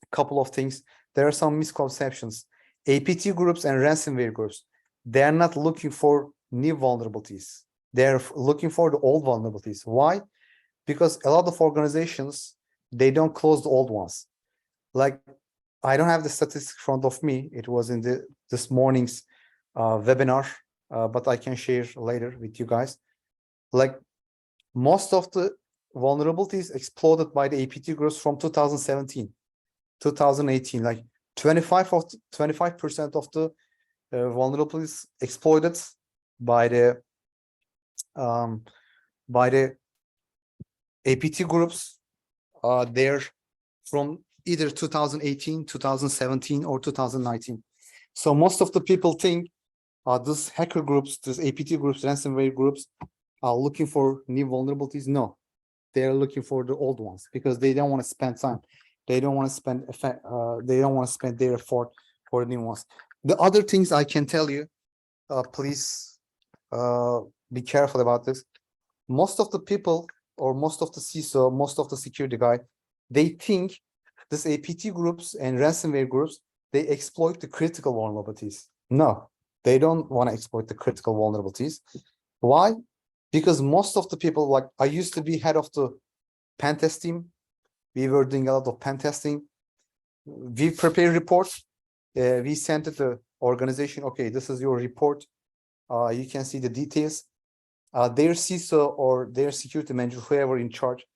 a couple of things. There are some misconceptions. APT groups and ransomware groups, they are not looking for new vulnerabilities. They're looking for the old vulnerabilities. Why? Because a lot of organizations, they don't close the old ones. Like, I don't have the statistics in front of me. It was in this morning's webinar, but I can share later with you guys. Like, most of the vulnerabilities exploded by the APT groups from 2017, 2018. Like 25% of the vulnerabilities exploited by the APT groups. They're from either 2018, 2017, or 2019. So most of the people think these hacker groups, these APT groups, ransomware groups are looking for new vulnerabilities. No, they're looking for the old ones because they don't want to spend time. They don't want to spend their effort for the new ones. The other things I can tell you, please be careful about this. Most of the people, or most of the CISO, most of the security guy, they think this APT groups and ransomware groups, they exploit the critical vulnerabilities. No, they don't want to exploit the critical vulnerabilities. Why? Because most of the people, like I used to be head of the pen test team. We were doing a lot of pen testing. We prepare reports. We sent it to the organization. Okay, this is your report. You can see the details. Their CISO or their security manager, whoever in charge,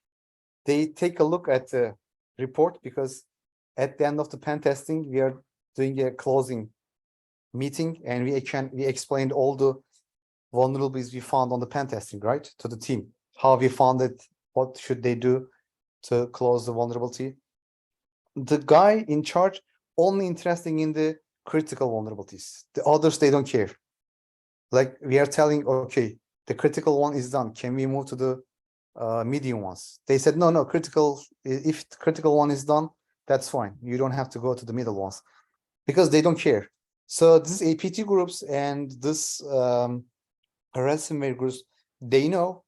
they take a look at the report, because at the end of the pen testing, we are doing a closing meeting, and we explained all the vulnerabilities we found on the pen testing, right, to the team, how we found it, what should they do to close the vulnerability. The guy in charge only interested in the critical vulnerabilities. The others, they don't care. Like, we are telling, okay, the critical one is done. Can we move to the medium ones? They said, no, critical. If the critical one is done, that's fine. You don't have to go to the middle ones, because they don't care. So these APT groups and this ransomware groups, they know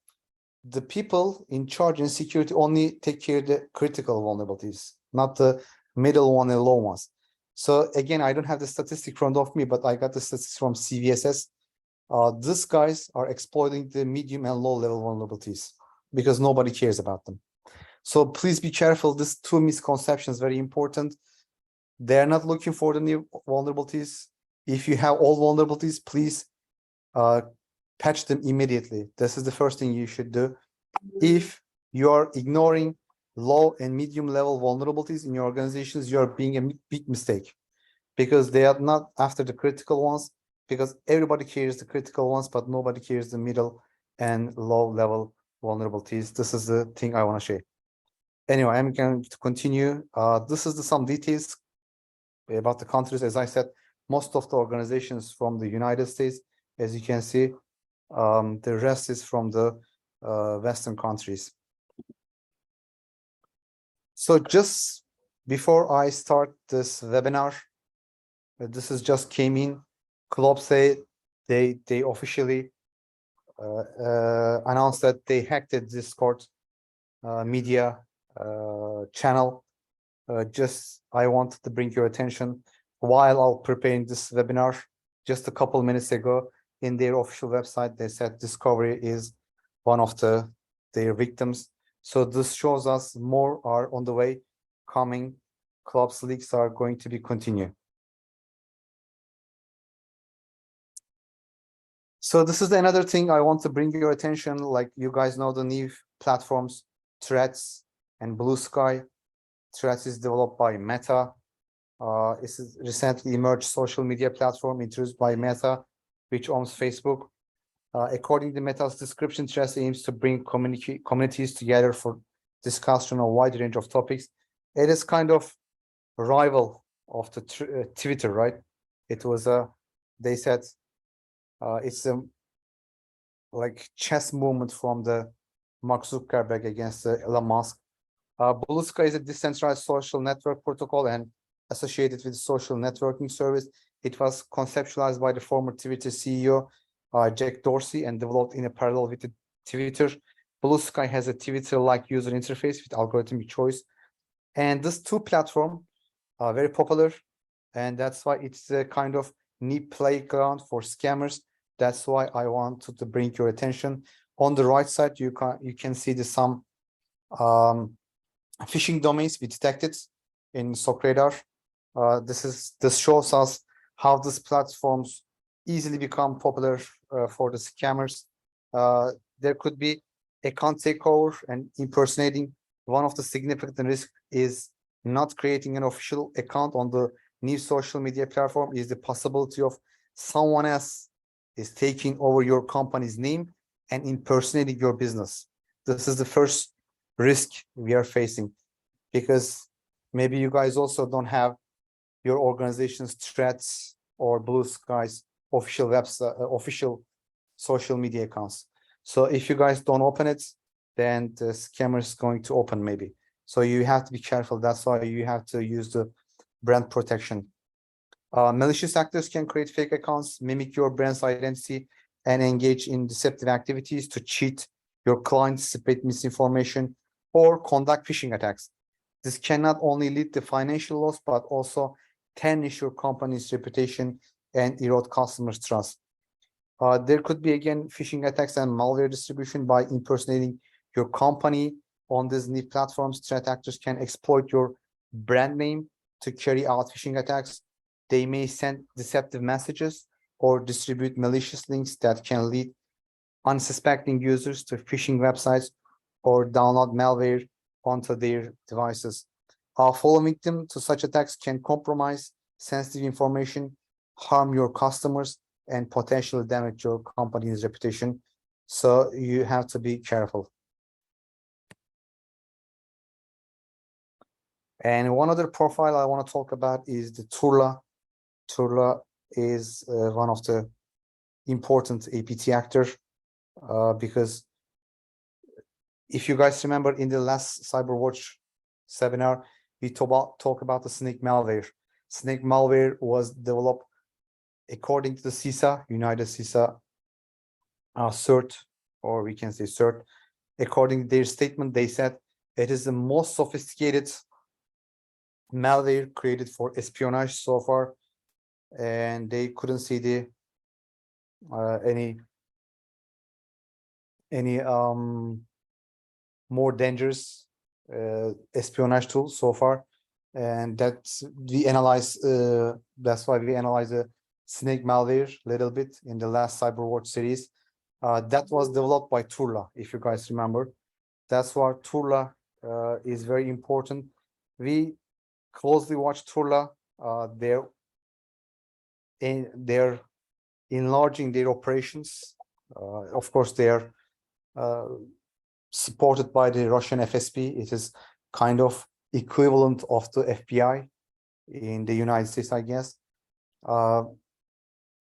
the people in charge in security only take care of the critical vulnerabilities, not the middle one and low ones. So again, I don't have the statistic in front of me, but I got the statistics from CVSS. These guys are exploiting the medium and low level vulnerabilities because nobody cares about them. So please be careful. These two misconceptions, very important. They're not looking for the new vulnerabilities. If you have old vulnerabilities, please patch them immediately. This is the first thing you should do. If you are ignoring low and medium level vulnerabilities in your organizations, you're being a big mistake, because they are not after the critical ones, because everybody cares the critical ones, but nobody cares the middle and low level vulnerabilities. This is the thing I want to share. Anyway, I'm going to continue. This is some details about the countries. As I said, most of the organizations from the United States, as you can see, the rest is from the Western countries. So just before I start this webinar, this is just came in. CLOP said they officially announced that they hacked the Discord media channel. Just I wanted to bring your attention while I'm preparing this webinar. Just a couple minutes ago, in their official website, they said Discovery is one of their victims. So this shows us more are on the way, coming clubs leagues are going to be continued. So this is another thing I want to bring your attention. Like you guys know the new platforms, Threads and Blue Sky. Threads is developed by Meta. It's a recently emerged social media platform introduced by Meta, which owns Facebook. According to Meta's description, Threads aims to bring communities together for discussion on a wide range of topics. It is kind of a rival of the Twitter, right? It was they said it's a like chess movement from the Mark Zuckerberg against Elon Musk. Blue Sky is a decentralized social network protocol and associated with social networking service. It was conceptualized by the former Twitter CEO, Jack Dorsey, and developed in a parallel with the Twitter. Blue Sky has a Twitter-like user interface with algorithmic choice. And these two platforms are very popular. And that's why it's a kind of neat playground for scammers. That's why I wanted to bring your attention. On the right side, you can see some phishing domains we detected in SOC Radar. This shows us how these platforms easily become popular for the scammers. There could be account takeover and impersonating. One of the significant risks is not creating an official account on the new social media platform. Is the possibility of someone else is taking over your company's name and impersonating your business. This is the first risk we are facing, because maybe you guys also don't have your organization's Threads or Blue Sky's official website, official social media accounts. So if you guys don't open it, then the scammer is going to open maybe. So you have to be careful. That's why you have to use the brand protection. Malicious actors can create fake accounts, mimic your brand's identity, and engage in deceptive activities to cheat your clients, spread misinformation, or conduct phishing attacks. This can not only lead to financial loss, but also tarnish your company's reputation and erode customers' trust. There could be, again, phishing attacks and malware distribution by impersonating your company on these new platforms. Threat actors can exploit your brand name to carry out phishing attacks. They may send deceptive messages or distribute malicious links that can lead unsuspecting users to phishing websites or download malware onto their devices. Falling victim to such attacks can compromise sensitive information, harm your customers, and potentially damage your company's reputation. So you have to be careful. And one other profile I want to talk about is the Turla. Turla is one of the important APT actor because if you guys remember in the last CyberWatch seminar, we talk about the snake malware. Snake malware was developed according to the CISA, United CISA CERT, or we can say CERT. According to their statement, they said it is the most sophisticated malware created for espionage so far, and they couldn't see the any more dangerous espionage tool so far, and that's we analyze. That's why we analyze the snake malware a little bit in the last CyberWatch series. That was developed by Turla, if you guys remember. That's why Turla is very important. We closely watch Turla. They're enlarging their operations. Of course, they are supported by the Russian FSB. It is kind of equivalent of the FBI in the United States, I guess.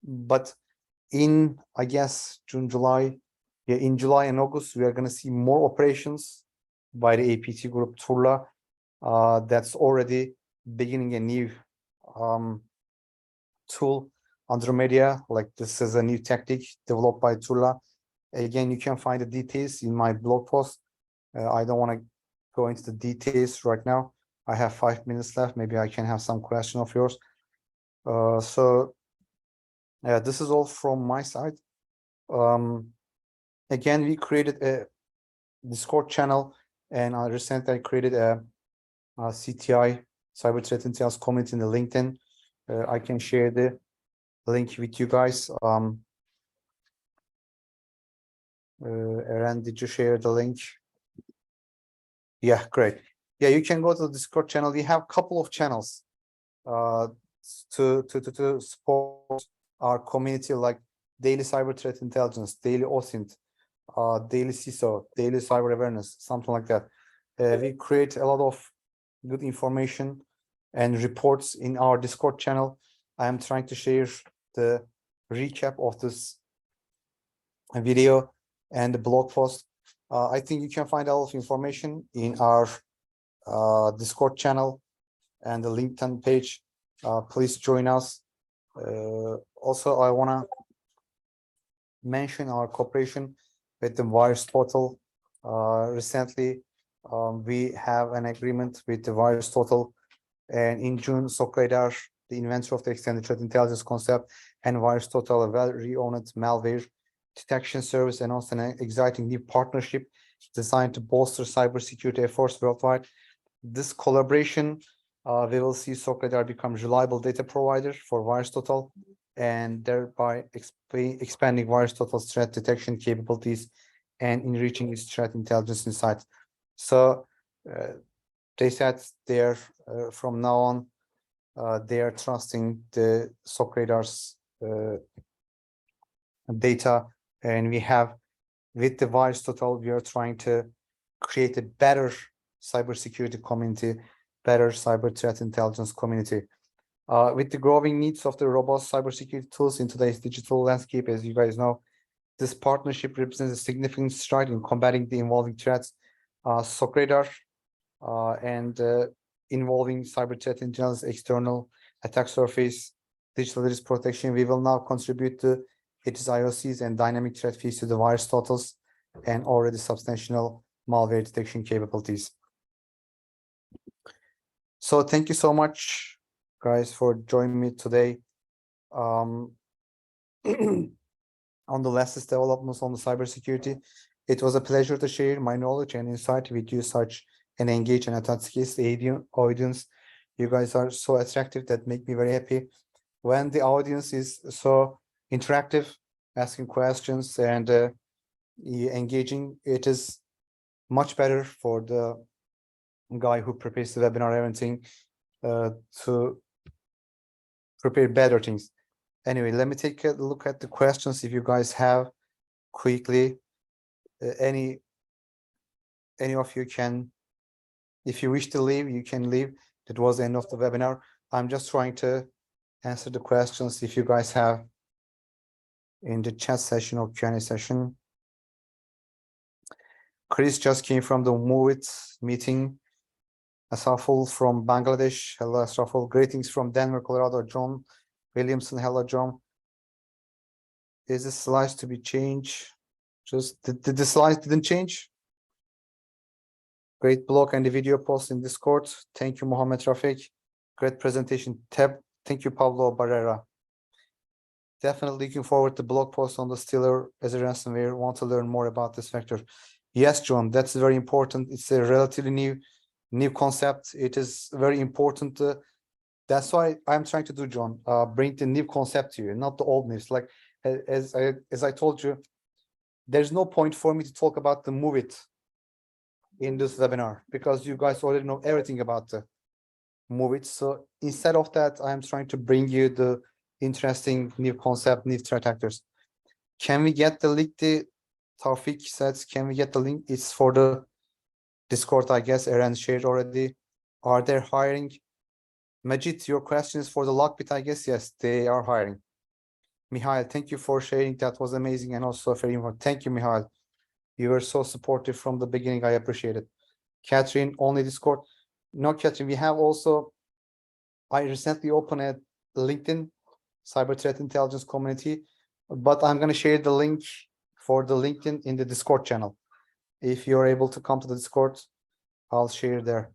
But in, I guess, June, July, yeah, in July and August, we are going to see more operations by the APT group Turla. That's already beginning a new tool, Andromeda. Like this is a new tactic developed by Turla. Again, you can find the details in my blog post. I don't want to go into the details right now. I have 5 minutes left. Maybe I can have some question of yours. This is all from my side. Again, we created a Discord channel, and recently I created a CTI Cyber Threat Intelligence community in the LinkedIn. I can share the link with you guys. Eren, did you share the link? Yeah, great. Yeah, you can go to the Discord channel. We have a couple of channels to support our community, like daily cyber threat intelligence, daily OSINT, daily CISO, daily cyber awareness, something like that. We create a lot of good information and reports in our Discord channel. I am trying to share the recap of this video and the blog post. I think you can find a lot of information in our Discord channel and the LinkedIn page. Please join us. Also, I want to mention our cooperation with the virus portal. Recently, we have an agreement with the virus total, and in June, Sokradar, the inventor of the extended threat intelligence concept, and virus total, a well-renowned malware detection service, announced an exciting new partnership designed to bolster cybersecurity efforts worldwide. This collaboration, we will see Sokradar become reliable data provider for virus total, and thereby expanding virus total's threat detection capabilities and enriching its threat intelligence insights. So they said they're from now on, they are trusting the Sokradar's data, and we have, with the virus total, we are trying to create a better cybersecurity community, better cyber threat intelligence community. With the growing needs of the robust cybersecurity tools in today's digital landscape, as you guys know, this partnership represents a significant stride in combating the evolving threats. Sokradar and involving cyber threat intelligence, external attack surface, digital risk protection, we will now contribute to its IOCs and dynamic threat feeds to the virus totals and already substantial malware detection capabilities. So thank you so much, guys, for joining me today on the latest developments on the cybersecurity. It was a pleasure to share my knowledge and insight with you, such an engaged and authentic audience. You guys are so attractive that make me very happy. When the audience is so interactive, asking questions and engaging, it is much better for the guy who prepares the webinar, everything, to prepare better things. Anyway, let me take a look at the questions if you guys have quickly. Any of you can, if you wish to leave, you can leave. That was the end of the webinar. I'm just trying to answer the questions if you guys have in the chat session or Q&A session. Chris just came from the Move It meeting. Asaful from Bangladesh. Hello, Asaful. Greetings from Denver, Colorado. John Williamson. Hello, John. Is the slides to be changed? Just the slides didn't change? Great blog and the video post in Discord. Thank you, Mohammed Rafiq. Great presentation. Thank you, Pablo Barrera. Definitely looking forward to blog post on the Stealer as a ransomware. Want to learn more about this vector? Yes, John, that's very important. It's a relatively new concept. It is very important. That's why I'm trying to do, John, bring the new concept to you, not the old news. Like as I told you, there's no point for me to talk about the Move It in this webinar because you guys already know everything about the Move It. So instead of that, I'm trying to bring you the interesting new concept, new threat actors. Can we get the link? The Taufik says, can we get the link? It's for the Discord, I guess. Eren shared already. Are they hiring? Majid, your question is for the Lockbit, I guess. Yes, they are hiring. Mihail, thank you for sharing. That was amazing and also very important. Thank you, Mihail. You were so supportive from the beginning. I appreciate it. Catherine, only Discord. No, Catherine, we have also, I recently opened a LinkedIn Cyber Threat Intelligence community, but I'm going to share the link for the LinkedIn in the Discord channel. If you're able to come to the Discord, I'll share there.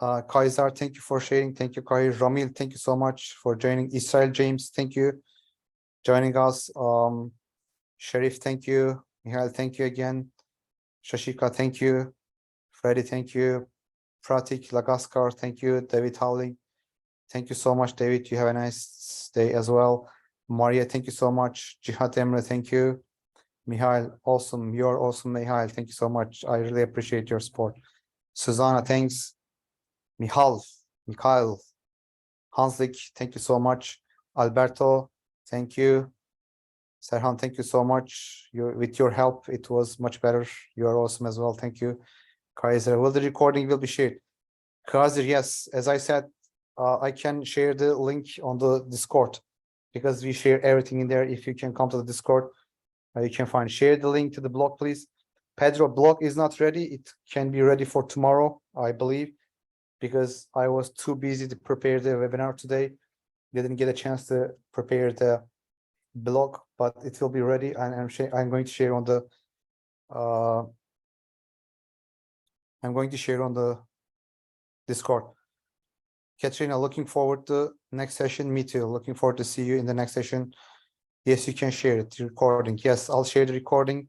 Kaisar, thank you for sharing. Thank you, Kair. Ramil, thank you so much for joining. Israel James, thank you joining us. Sharif, thank you. Mihail, thank you again. Shashika, thank you. Freddy, thank you. Pratik Lagaskar, thank you. David Howling, thank you so much, David. You have a nice day as well. Maria, thank you so much. Cihat Emre, thank you. Mihail, awesome. You're awesome, Mihail. Thank you so much. I really appreciate your support. Susanna, thanks. Mikhail, Hanslik, thank you so much. Alberto, thank you. Serhan, thank you so much. With your help, it was much better. You are awesome as well. Thank you. Kaiser, will the recording will be shared? Kaiser, yes. As I said, I can share the link on the Discord because we share everything in there. If you can come to the Discord, you can share the link to the blog, please. Pedro, blog is not ready. It can be ready for tomorrow, I believe, because I was too busy to prepare the webinar today. Didn't get a chance to prepare the blog, but it will be ready, and I'm going to share on the Discord. Katrina, looking forward to next session. Me too. Looking forward to see you in the next session. Yes, you can share it. Recording. Yes, I'll share the recording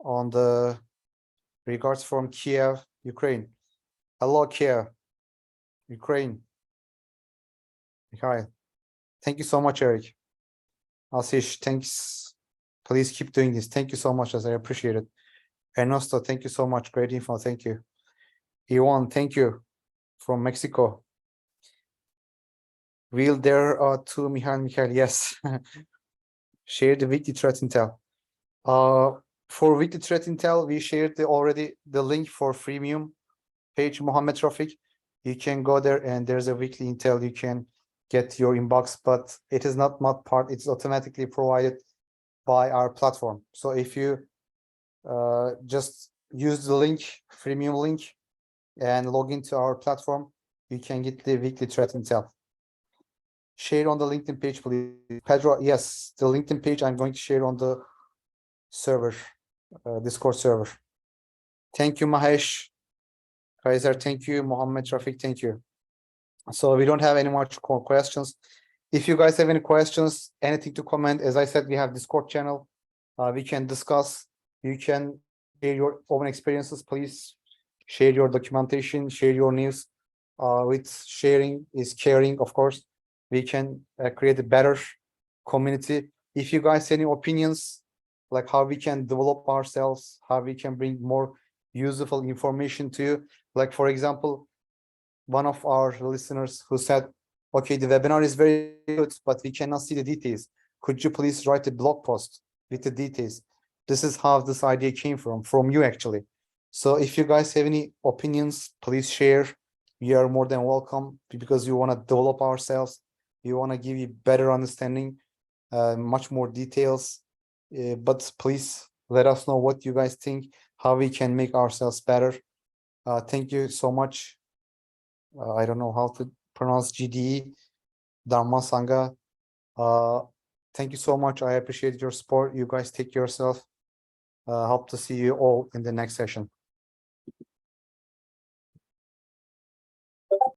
on the regards from Kiev, Ukraine. Hello, Kiev, Ukraine. Hi. Thank you so much, Eric. Asish, thanks. Please keep doing this. Thank you so much, as I appreciate it. Ernesto, thank you so much. Great info. Thank you. Iwan, thank you from Mexico. Will there to Michael? Yes. Share the weekly threat intel. For weekly threat intel, we shared already the link for freemium page, Mohammed Rafik. You can go there and there's a weekly intel you can get your inbox, but it is not part, it's automatically provided by our platform. So if you just use the link, freemium link, and log into our platform, you can get the weekly threat intel. Share on the LinkedIn page, please. Pedro, yes, the LinkedIn page I'm going to share on the server, Discord server. Thank you, Mahesh. Kaiser, thank you. Mohammed Rafik, thank you. So we don't have any much questions. If you guys have any questions, anything to comment, as I said, we have Discord channel. We can discuss. You can share your own experiences. Please share your documentation, share your news. With sharing is caring, of course. We can create a better community. If you guys have any opinions, like how we can develop ourselves, how we can bring more useful information to you. Like, for example, one of our listeners who said, okay, the webinar is very good, but we cannot see the details. Could you please write a blog post with the details? This is how this idea came from you, actually. So if you guys have any opinions, please share. We are more than welcome because we want to develop ourselves. We want to give you better understanding, much more details. But please let us know what you guys think, how we can make ourselves better. Thank you so much. I don't know how to pronounce GDE, Dharma Sangha. Thank you so much. I appreciate your support. You guys take care of yourself. Hope to see you all in the next session.